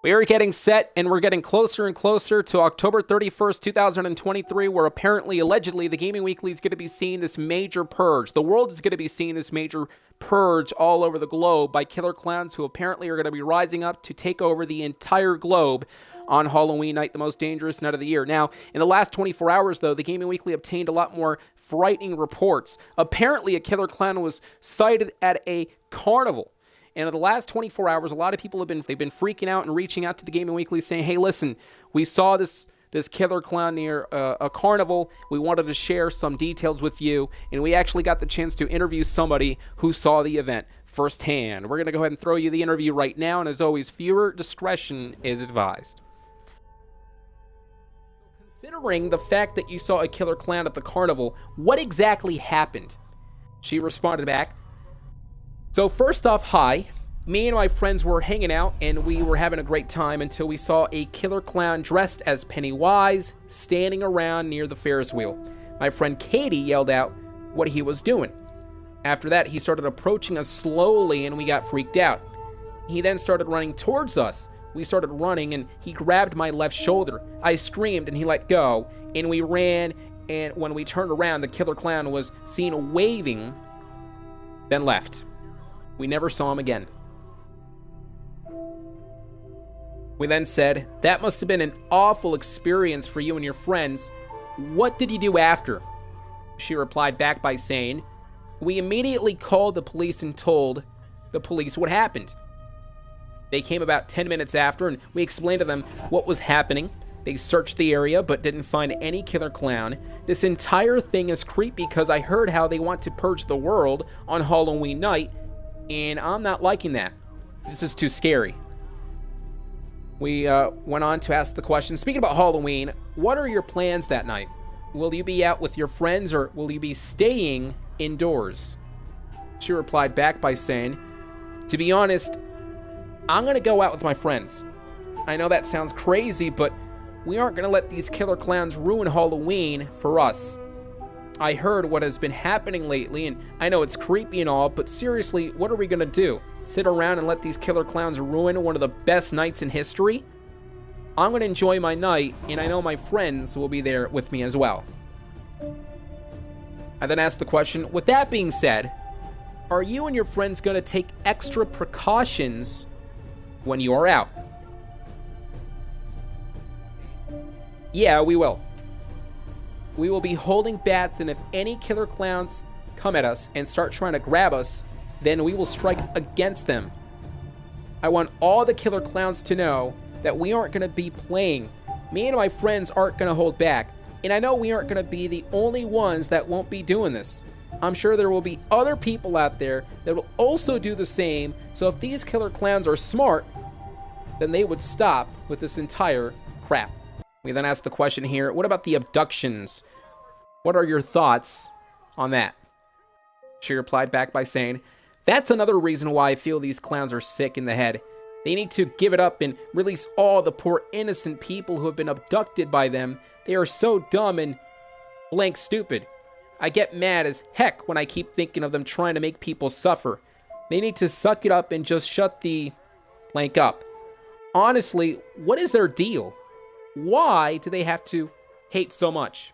We are getting set, and we're getting closer and closer to October 31st, 2023, where apparently, allegedly, the Gaming Weekly is going to be seeing this major purge. The world is going to be seeing this major purge all over the globe by killer clowns who apparently are going to be rising up to take over the entire globe on Halloween night, the most dangerous night of the year. Now, in the last 24 hours, though, the Gaming Weekly obtained a lot more frightening reports. Apparently, a killer clown was sighted at a carnival. And in the last 24 hours, a lot of people they've been freaking out and reaching out to the Gaming Weekly saying, hey, listen, we saw this killer clown near a carnival. We wanted to share some details with you. And we actually got the chance to interview somebody who saw the event firsthand. We're going to go ahead and throw you the interview right now. And as always, viewer discretion is advised. Considering the fact that you saw a killer clown at the carnival, what exactly happened? She responded back, so first off, hi. Me and my friends were hanging out and we were having a great time until we saw a killer clown dressed as Pennywise standing around near the Ferris wheel. My friend Katie yelled out what he was doing. After that, he started approaching us slowly and we got freaked out. He then started running towards us. We started running and he grabbed my left shoulder. I screamed and he let go and we ran, and when we turned around, the killer clown was seen waving, then left. We never saw him again. We then said, that must have been an awful experience for you and your friends. What did you do after? She replied back by saying, we immediately called the police and told the police what happened. They came about 10 minutes after and we explained to them what was happening. They searched the area but didn't find any killer clown. This entire thing is creepy because I heard how they want to purge the world on Halloween night, and I'm not liking that. This is too scary. We went on to ask the question, speaking about Halloween, what are your plans that night? Will you be out with your friends or will you be staying indoors? She replied back by saying, to be honest, I'm going to go out with my friends. I know that sounds crazy, but we aren't going to let these killer clowns ruin Halloween for us. I heard what has been happening lately, and I know it's creepy and all, but seriously, what are we gonna do? Sit around and let these killer clowns ruin one of the best nights in history? I'm gonna enjoy my night, and I know my friends will be there with me as well. I then asked the question, with that being said, are you and your friends gonna take extra precautions when you are out? Yeah, we will. We will be holding bats, and if any killer clowns come at us and start trying to grab us, then we will strike against them. I want all the killer clowns to know that we aren't going to be playing. Me and my friends aren't going to hold back, and I know we aren't going to be the only ones that won't be doing this. I'm sure there will be other people out there that will also do the same, so if these killer clowns are smart, then they would stop with this entire crap. We then asked the question here, what about the abductions? What are your thoughts on that? She replied back by saying, that's another reason why I feel these clowns are sick in the head. They need to give it up and release all the poor innocent people who have been abducted by them. They are so dumb and blank stupid. I get mad as heck when I keep thinking of them trying to make people suffer. They need to suck it up and just shut the blank up. Honestly, what is their deal? Why do they have to hate so much?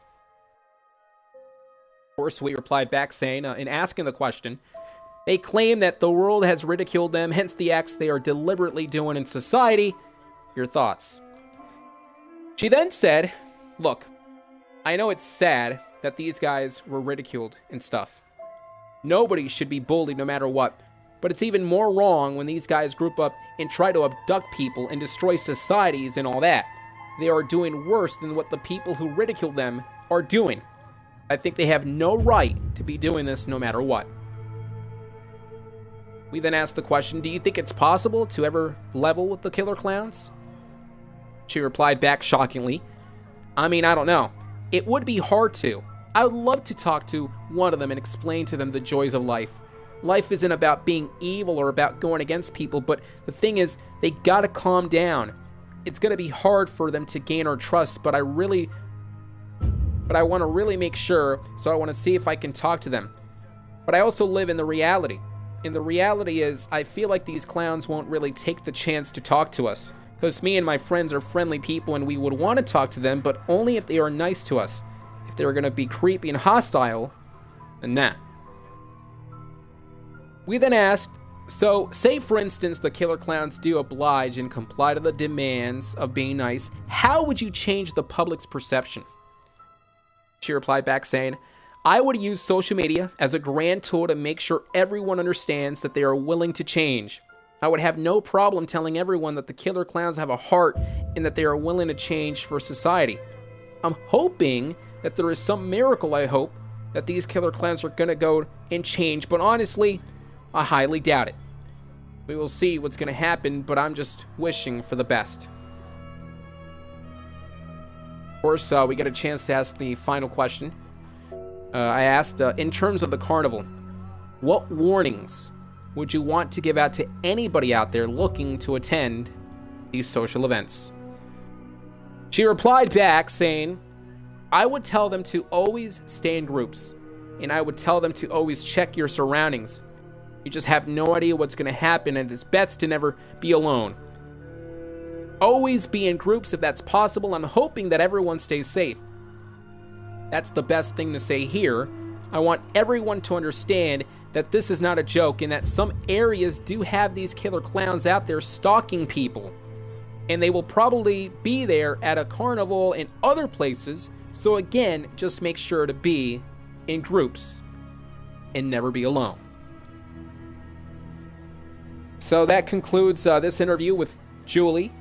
Of course, we replied back saying, in asking the question, they claim that the world has ridiculed them, hence the acts they are deliberately doing in society. Your thoughts? She then said, look, I know it's sad that these guys were ridiculed and stuff. Nobody should be bullied no matter what, but it's even more wrong when these guys group up and try to abduct people and destroy societies and all that. They are doing worse than what the people who ridicule them are doing. I think they have no right to be doing this no matter what. We then asked the question, do you think it's possible to ever level with the killer clowns? She replied back shockingly, I mean, I don't know. It would be hard to. I would love to talk to one of them and explain to them the joys of life. Life isn't about being evil or about going against people, but the thing is, they gotta calm down. It's gonna be hard for them to gain our trust, but I want to really make sure, so I want to see if I can talk to them. But I also live in the reality. And the reality is, I feel like these clowns won't really take the chance to talk to us, Because me and my friends are friendly people and we would want to talk to them, but only if they are nice to us. If they were going to be creepy and hostile, then nah. We then asked, so say for instance the killer clowns do oblige and comply to the demands of being nice, how would you change the public's perception? She replied back saying, I would use social media as a grand tool to make sure everyone understands that they are willing to change. I would have no problem telling everyone that the killer clowns have a heart and that they are willing to change for society. I'm hoping that there is some miracle, I hope, that these killer clowns are going to go and change, but honestly, I highly doubt it. We will see what's going to happen, but I'm just wishing for the best. Of course, we get a chance to ask the final question. I asked, in terms of the carnival, what warnings would you want to give out to anybody out there looking to attend these social events? She replied back saying, I would tell them to always stay in groups, and I would tell them to always check your surroundings. You just have no idea what's going to happen, and it's best to never be alone. Always be in groups if that's possible. I'm hoping that everyone stays safe. That's the best thing to say here. I want everyone to understand that this is not a joke and that some areas do have these killer clowns out there stalking people. And they will probably be there at a carnival and other places. So again, just make sure to be in groups and never be alone. So that concludes this interview with Julie,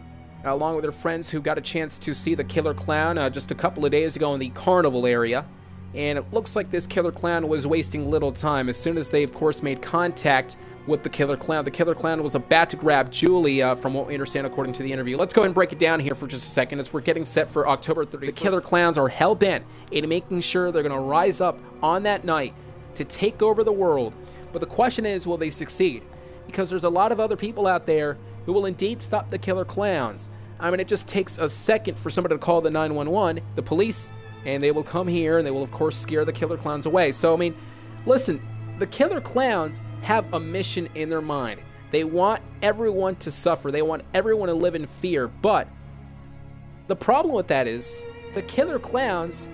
along with her friends who got a chance to see the killer clown just a couple of days ago in the carnival area. And it looks like this killer clown was wasting little time. As soon as they, of course, made contact with the killer clown was about to grab Julie, from what we understand according to the interview. Let's go ahead and break it down here for just a second as we're getting set for October 31st. The killer clowns are hell-bent in making sure they're going to rise up on that night to take over the world. But the question is, will they succeed? Because there's a lot of other people out there who will indeed stop the killer clowns. I mean, it just takes a second for somebody to call the 911, the police, and they will come here and they will, of course, scare the killer clowns away. So, I mean, listen, the killer clowns have a mission in their mind. They want everyone to suffer. They want everyone to live in fear. But the problem with that is the killer clowns,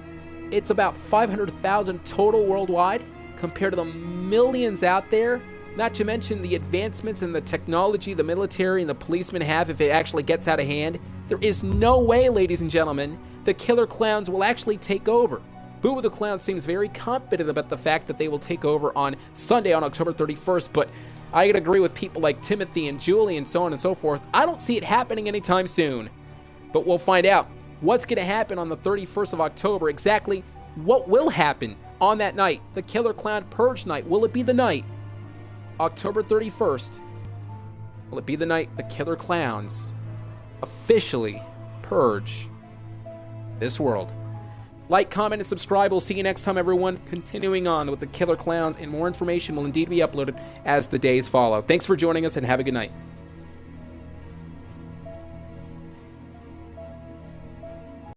it's about 500,000 total worldwide compared to the millions out there. Not to mention the advancements in the technology the military and the policemen have if it actually gets out of hand. There is no way, ladies and gentlemen, the killer clowns will actually take over. Boo the Clown seems very confident about the fact that they will take over on Sunday on October 31st, but I could agree with people like Timothy and Julie and so on and so forth. I don't see it happening anytime soon. But we'll find out what's going to happen on the 31st of October, exactly what will happen on that night, the Killer Clown Purge night. Will it be the night, October 31st? Will it be the night the killer clowns officially purge this world? Like, comment, and subscribe. We'll see you next time, everyone. Continuing on with the killer clowns, and more information will indeed be uploaded as the days follow. Thanks for joining us, and have a good night.